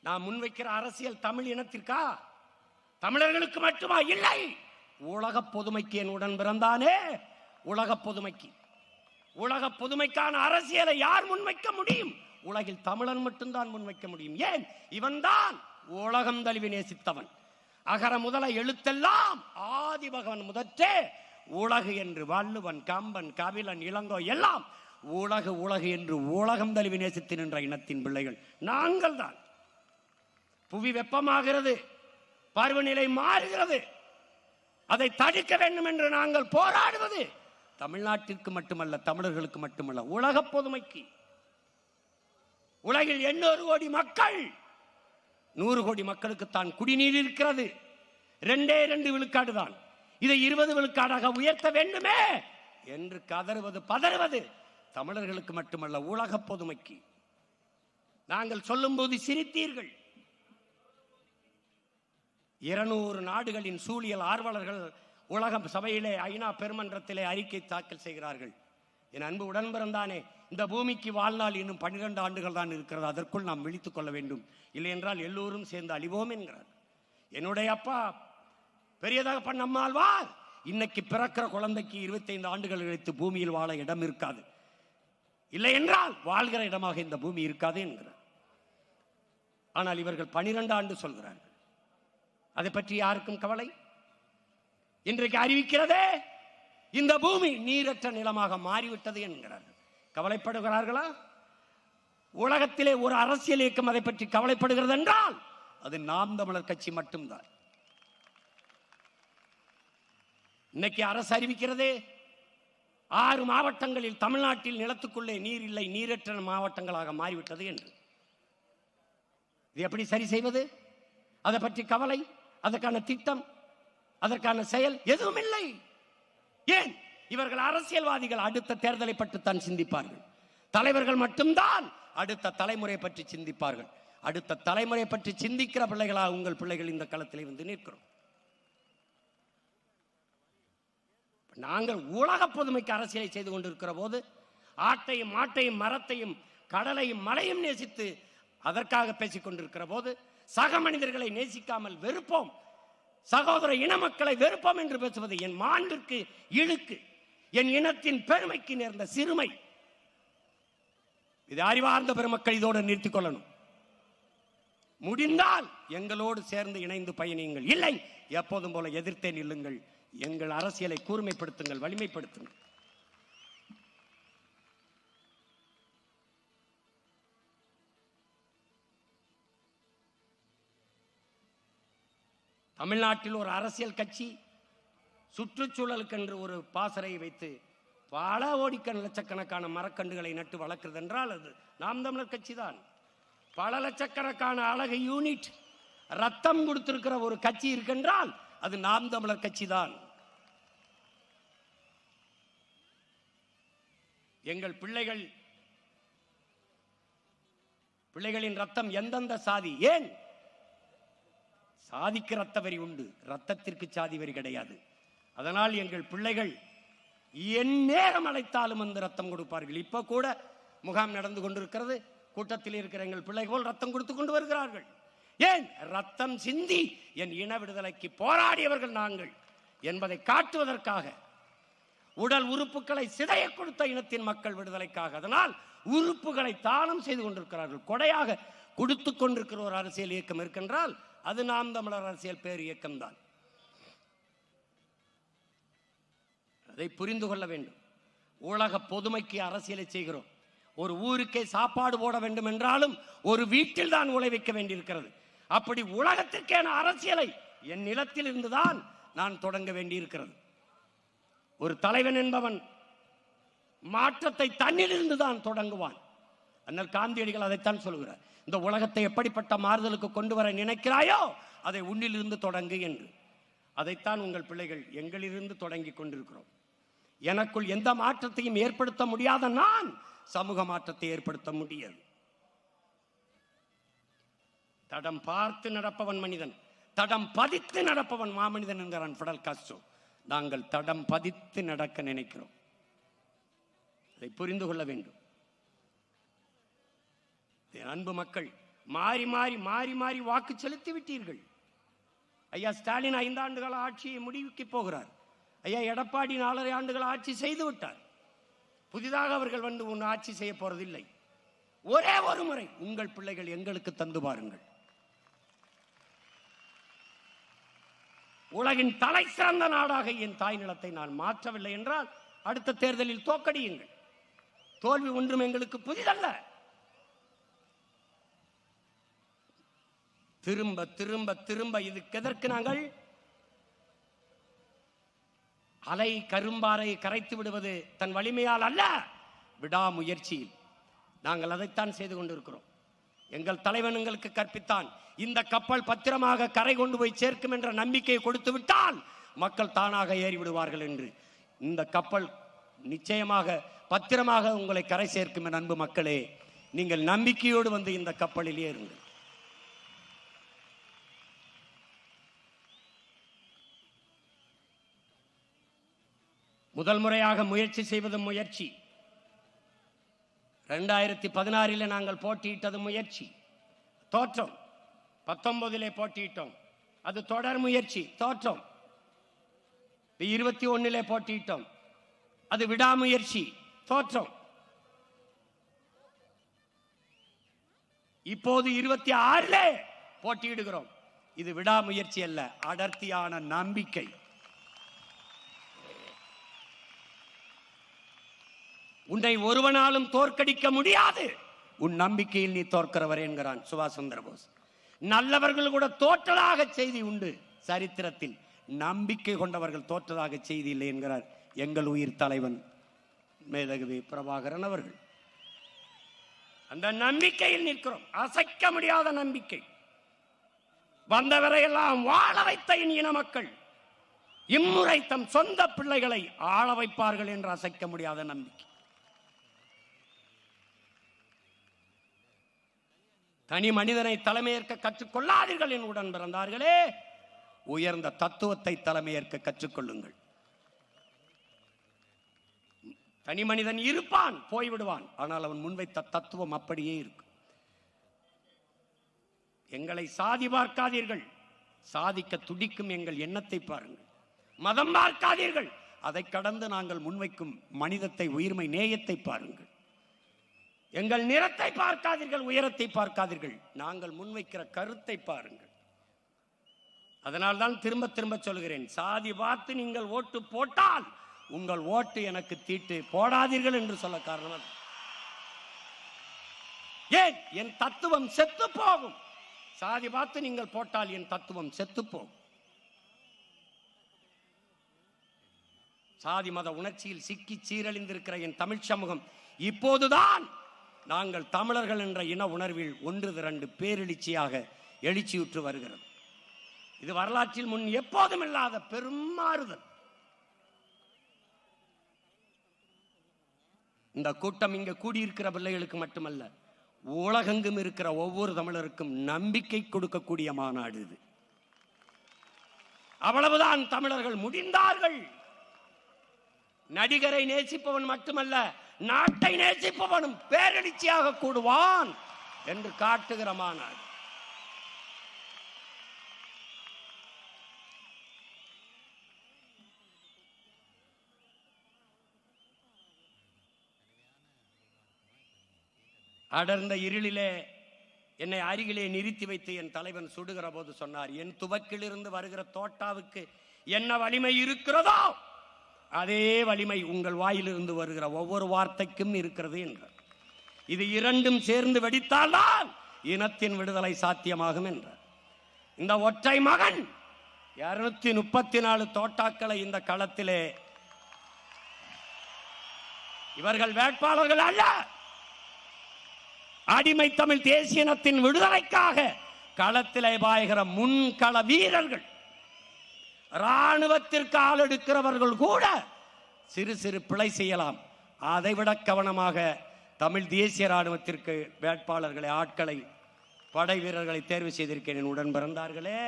நான் முன்வைக்கிற அரசியல் தமிழ் இனத்திற்கா, தமிழர்களுக்கு மட்டுமா? இல்லை, உலக பொதுமைக்கு என் உடன் பிறந்தானே, உலக பொதுமைக்கு. உலக பொதுமைக்கான அரசியலை யார் முன்வைக்க முடியும்? உலகில் தமிழன் மட்டும்தான் முன்வைக்க முடியும். ஏன்? இவன்தான் உலகம் தழுவி நேசித்தவன். அகர முதல எழுத்தெல்லாம் ஆதி பகவன் முதற்றே உலகு என்று வள்ளுவன், கம்பன், கபிலன், இளங்கோ எல்லாம் உலகு உலகு என்று உலகம் தழுவி நேசித்து நின்ற இனத்தின் பிள்ளைகள் நாங்கள் தான். புவி வெப்பமாகிறது, பருவநிலை மாறுகிறது, அதை தடுக்க வேண்டும் என்று நாங்கள் போராடுவது தமிழ்நாட்டிற்கு மட்டுமல்ல, தமிழர்களுக்கு மட்டுமல்ல, உலக பொதுமைக்கு. உலகில் 800 கோடி மக்கள், 100 கோடி மக்களுக்கு தான் குடிநீர் இருக்கிறது. 2 விழுக்காடு தான். இதை 20 விழுக்காடாக உயர்த்த வேண்டுமே என்று கதறுவது பதறுவது தமிழர்களுக்கு மட்டுமல்ல, உலக பொதுமைக்கு. நாங்கள் சொல்லும் போது சிரித்தீர்கள். 200 நாடுகளின் சூழியல் ஆர்வலர்கள் உலக சபையிலே, ஐநா பெருமன்றத்திலே அறிக்கை தாக்கல் செய்கிறார்கள். என் அன்பு உடன் பிறந்தானே, இந்த பூமிக்கு வாழ்நாள் இன்னும் 12 ஆண்டுகள் தான் இருக்கிறது, அதற்குள் நாம் விழித்துக் கொள்ள வேண்டும், இல்லை என்றால் எல்லோரும் சேர்ந்து அழிவோம் என்கிறார். என்னுடைய அப்பா பெரியதாக நம்மாழ்வார் இன்னைக்கு பிறக்கிற குழந்தைக்கு 25 ஆண்டுகள் கழித்து பூமியில் வாழ இடம் இருக்காது, இல்லை என்றால் வாழ்கிற இடமாக இந்த பூமி இருக்காது என்கிறார். ஆனால் இவர்கள் 12 ஆண்டு சொல்கிறார்கள். அதை பற்றி யாருக்கும் கவலை? இன்றைக்கு அறிவிக்கிறதே இந்த பூமி நீரற்ற நிலமாக மாறிவிட்டது என்கிறார்கள். கவலைப்படுகிறார்களா? உலகத்திலே ஒரு அரசியல் இயக்கம் அதை பற்றி கவலைப்படுகிறது என்றால் அது நாம் தமிழர் கட்சி மட்டும்தான். இன்னைக்கு அரசு அறிவிக்கிறதே 6 மாவட்டங்களில் தமிழ்நாட்டில் நிலத்துக்குள்ளே நீர் இல்லை, நீரற்ற மாவட்டங்களாக மாறிவிட்டது என்று. இது எப்படி சரி செய்வது? அதை பற்றி கவலை, அதற்கான திட்டம், அதற்கான செயல் எதுவும் இல்லை. ஏன்? இவர்கள் அரசியல்வாதிகள் அடுத்த தேர்தலை பற்றித்தான் சிந்திப்பார்கள். தலைவர்கள் மட்டும்தான் அடுத்த தலைமுறை பற்றி சிந்திப்பார்கள். அடுத்த தலைமுறை பற்றி சிந்திக்கிற பிள்ளைகளா உங்கள் பிள்ளைகள் இந்த களத்தில் வந்து நிற்கிறோம். நாங்கள் உலக பொதுமைக்கு அரசியலை செய்து கொண்டிருக்கிற போது ஆட்டையும் மாட்டையும் மரத்தையும் கடலையும் மலையும் நேசித்து அதற்காக பேசிக் கொண்டிருக்கிற போது சக மனிதர்களை நேசிக்காமல் வெறுப்போம், சகோதர இன மக்களை வெறுப்போம் என்று பேசுவது என் மாண்பிற்கு இழுக்கு, என் இனத்தின் பெருமைக்கு நேர்ந்த சிறுமை. இது அறிவார்ந்த பெருமக்கள் இதோடு நிறுத்திக் கொள்ளணும். முடிந்தால் எங்களோடு சேர்ந்து இணைந்து பயணியுங்கள், இல்லை எப்போதும் போல எதிர்த்தே நில்லுங்கள். எங்கள் அரசியலை கூர்மைப்படுத்துங்கள், வலிமைப்படுத்துங்கள். தமிழ்நாட்டில் ஒரு அரசியல் கட்சி சுற்றுச்சூழலுக்கு என்று ஒரு பாசறை வைத்து பல கோடிக்கணக்கான லட்சக்கணக்கான மரக்கன்றுகளை நட்டு வளர்க்கிறது என்றால் அது நாம் தமிழர் கட்சி தான். பல லட்சக்கணக்கான அழகு யூனிட் ரத்தம் கொடுத்திருக்கிற ஒரு கட்சி இருக்கின்றால் அது நாம் தமிழர் கட்சி தான். எங்கள் பிள்ளைகளின் ரத்தம் எந்தெந்த சாதி, ஏன் சாதிக்கு ரத்த வரி உண்டு, ரத்தத்திற்கு சாதி வரி கிடையாது. அதனால் எங்கள் பிள்ளைகள் என் நேரம் அழைத்தாலும் அந்த ரத்தம் கொடுப்பார்கள். இப்ப கூட முகாம் நடந்து கொண்டிருக்கிறது, கூட்டத்தில் இருக்கிற எங்கள் பிள்ளைகள் ரத்தம் கொடுத்து கொண்டு வருகிறார்கள். ஏன்? ரத்தம் சிந்தி என் இன விடுதலைக்கு போராடியவர்கள் நாங்கள் என்பதை காட்டுவதற்காக. உடல் உறுப்புகளை சிதைய கொடுத்த இனத்தின் மக்கள் விடுதலைக்காக. அதனால் உறுப்புகளை தானம் செய்து கொண்டிருக்கிறார்கள். கொடையாக கொடுத்து கொண்டிருக்கிற ஒரு அரசியல் இயக்கம் இருக்கின்றால் அது நாம் தமிழர் அரசியல் பேர் இயக்கம் தான். அதை புரிந்து கொள்ள வேண்டும். உலக பொதுமைக்கு அரசியலை செய்கிறோம். ஒரு ஊருக்கே சாப்பாடு போட வேண்டும் என்றாலும் ஒரு வீட்டில் தான் உழை வைக்க வேண்டியிருக்கிறது. அப்படி உலகத்திற்கான அரசியலை என் நிலத்தில் இருந்துதான் நான் தொடங்க வேண்டியிருக்கிறது. ஒரு தலைவன் என்பவன் மாற்றத்தை தன்னிலிருந்து தான் தொடங்குவான். அண்ணல் காந்தியடிகள் அதைத்தான் சொல்கிறார். இந்த உலகத்தை எப்படிப்பட்ட மாறுதலுக்கு கொண்டு வர நினைக்கிறாயோ அதை உன்னிலிருந்து தொடங்கு என்று. அதைத்தான் உங்கள் பிள்ளைகள் எங்களிலிருந்து தொடங்கி கொண்டிருக்கிறோம். எனக்குள் எந்த மாற்றத்தையும் ஏற்படுத்த முடியாத நான் சமூக மாற்றத்தை ஏற்படுத்த முடியாது. தடம் பார்த்து நடப்பவன் மனிதன், தடம் பதித்து நடப்பவன் மாமனிதன் என்கிறான் பிடல் காஸ்ட்ரோ. நாங்கள் தடம் பதித்து நடக்க நினைக்கிறோம். அதை புரிந்து கொள்ள வேண்டும். அன்பு மக்கள், மாறி மாறி மாறி மாறி வாக்கு செலுத்தி விட்டீர்கள். ஐயா ஸ்டாலின் 5 ஆண்டுகால ஆட்சியை முடிவுக்கு போகிறார். ஐயா எடப்பாடி 4.5 ஆண்டுகள் ஆட்சி செய்து விட்டார். புதிதாக அவர்கள் வந்து ஒன்று ஆட்சி செய்ய போறதில்லை. ஒரே ஒரு முறை உங்கள் பிள்ளைகள் எங்களுக்கு தந்து பாருங்கள். உலகின் தலை சிறந்த நாடாக என் தாய் நிலத்தை நான் மாற்றவில்லை என்றால் அடுத்த தேர்தலில் தோற்கடியுங்கள். தோல்வி ஒன்றும் எங்களுக்கு புதிதல்ல. திரும்ப திரும்ப திரும்ப இதுக்கு எதற்கு நாங்கள் அலை கரும்பாறை கரைத்து விடுவது தன் வலிமையால் அல்ல, விடாமுயற்சியில் நாங்கள் அதைத்தான் செய்து கொண்டிருக்கிறோம். எங்கள் தலைவன் எங்களுக்கு கற்பித்தான், இந்த கப்பல் பத்திரமாக கரை கொண்டு போய் சேர்க்கும் என்ற நம்பிக்கையை கொடுத்து விட்டால் மக்கள் தானாக ஏறி விடுவார்கள் என்று. இந்த கப்பல் நிச்சயமாக பத்திரமாக உங்களை கரை சேர்க்கும் என் அன்பு மக்களே, நீங்கள் நம்பிக்கையோடு வந்து இந்த கப்பலில் ஏறுங்கள். முதல் முறையாக முயற்சி செய்வது முயற்சி. 2016 நாங்கள் போட்டியிட்டது முயற்சி, தோற்றோம். 19 போட்டியிட்டோம், அது தொடர் முயற்சி, தோற்றோம். 21 போட்டியிட்டோம், அது விடாமுயற்சி, தோற்றோம். இப்போது 26 போட்டியிடுகிறோம். இது விடாமுயற்சி அல்ல, அடர்த்தியான நம்பிக்கை. உன்னை ஒருவனாலும் தோற்கடிக்க முடியாது, உன் நம்பிக்கையில் நீ தோற்கிறவர் என்கிறான் சுபாஷ் சந்திர போஸ். நல்லவர்கள் கூட தோற்றதாக செய்தி உண்டு சரித்திரத்தில், நம்பிக்கை கொண்டவர்கள் தோற்றதாக செய்தி இல்லை என்கிறார் எங்கள் உயிர் தலைவன் மேதகவி பிரபாகரன் அவர்கள். அந்த நம்பிக்கையில் நிற்கிறோம், அசைக்க முடியாத நம்பிக்கை. வந்தவரையெல்லாம் வாழ வைத்த இன மக்கள் இம்முறை தம் சொந்த பிள்ளைகளை ஆள வைப்பார்கள் என்று அசைக்க முடியாத நம்பிக்கை. தனி மனிதனை தலைமையேற்க கற்றுக்கொள்ளாதீர்கள் என் உடன் பிறந்தார்களே, உயர்ந்த தத்துவத்தை தலைமையேற்க கற்றுக்கொள்ளுங்கள். தனி மனிதன் இருப்பான், போய்விடுவான், ஆனால் அவன் முன்வைத்த தத்துவம் அப்படியே இருக்கும். எங்களை சாதி பார்க்காதீர்கள், சாதிக்க துடிக்கும் எங்கள் எண்ணத்தை பாருங்கள். மதம் பார்க்காதீர்கள், அதை கடந்து நாங்கள் முன்வைக்கும் மனிதத்தை, உயிர்மை நேயத்தை பாருங்கள். எங்கள் நிறத்தை பார்க்காதீர்கள், உயரத்தை பார்க்காதீர்கள், நாங்கள் முன்வைக்கிற கருத்தை பாருங்கள். அதனால்தான் திரும்ப திரும்ப சொல்கிறேன், சாதி பார்த்து நீங்கள் ஓட்டு போட்டால் உங்கள் ஓட்டு எனக்கு தீட்டு போடாதீர்கள் என்று சொல்ல காரணம். ஏன்? என் தத்துவம் செத்து போகும். சாதி பார்த்து நீங்கள் போட்டால் என் தத்துவம் செத்து போகும். சாதி மத உணர்ச்சியில் சிக்கி சீரழிந்திருக்கிற என் தமிழ் சமூகம் இப்போதுதான் நாங்கள் தமிழர்கள் என்ற இன உணர்வில் ஒன்று திரண்டு பேரெழுச்சியாக எழுச்சியுற்று வருகிறது. இது வரலாற்றில் முன் எப்போதும் இல்லாத பெரும் மாறுதல். இந்த கூட்டம் இங்கு கூடியிருக்கிற பிள்ளைகளுக்கு மட்டுமல்ல, உலகெங்கும் இருக்கிற ஒவ்வொரு தமிழருக்கும் நம்பிக்கை கொடுக்கக்கூடிய மாநாடு இது. அவ்வளவுதான், தமிழர்கள் முடிந்தார்கள். நடிகரை நேசிப்பவன் மட்டுமல்ல, நாட்டை நேசிப்பவனும் பேரெழுச்சியாக கூடுவான் என்று காட்டுகிற மாநாடு. அடர்ந்த இருளிலே என்னை அருகிலே நிறுத்தி வைத்து என் தலைவன் சுடுகிற போது சொன்னார், என் துவக்கிலிருந்து வருகிற தோட்டாவுக்கு என்ன வலிமை இருக்கிறதோ அதே வலிமை உங்கள் வாயிலிருந்து வருகிற ஒவ்வொரு வார்த்தைக்கும் இருக்கிறது என்றார். இது இரண்டும் சேர்ந்து வெடித்தால்தான் இனத்தின் விடுதலை சாத்தியமாகும் என்றார். இந்த ஒற்றை மகன் 234 தோட்டாக்களை இந்த களத்திலே, இவர்கள் வேட்பாளர்கள் அல்ல, அடிமை தமிழ் தேசிய இனத்தின் விடுதலைக்காக களத்திலே பாய்கிற முன்கள வீரர்கள். இராணுவத்திற்கு ஆள் எடுக்கிறவர்கள் கூட சிறு சிறு பிழை செய்யலாம். அதைவிட கவனமாக தமிழ் தேசிய இராணுவத்திற்கு வேட்பாளர்களை, ஆட்களை, படை வீரர்களை தேர்வு செய்திருக்கிறேன். உடன் பிறந்தார்களே,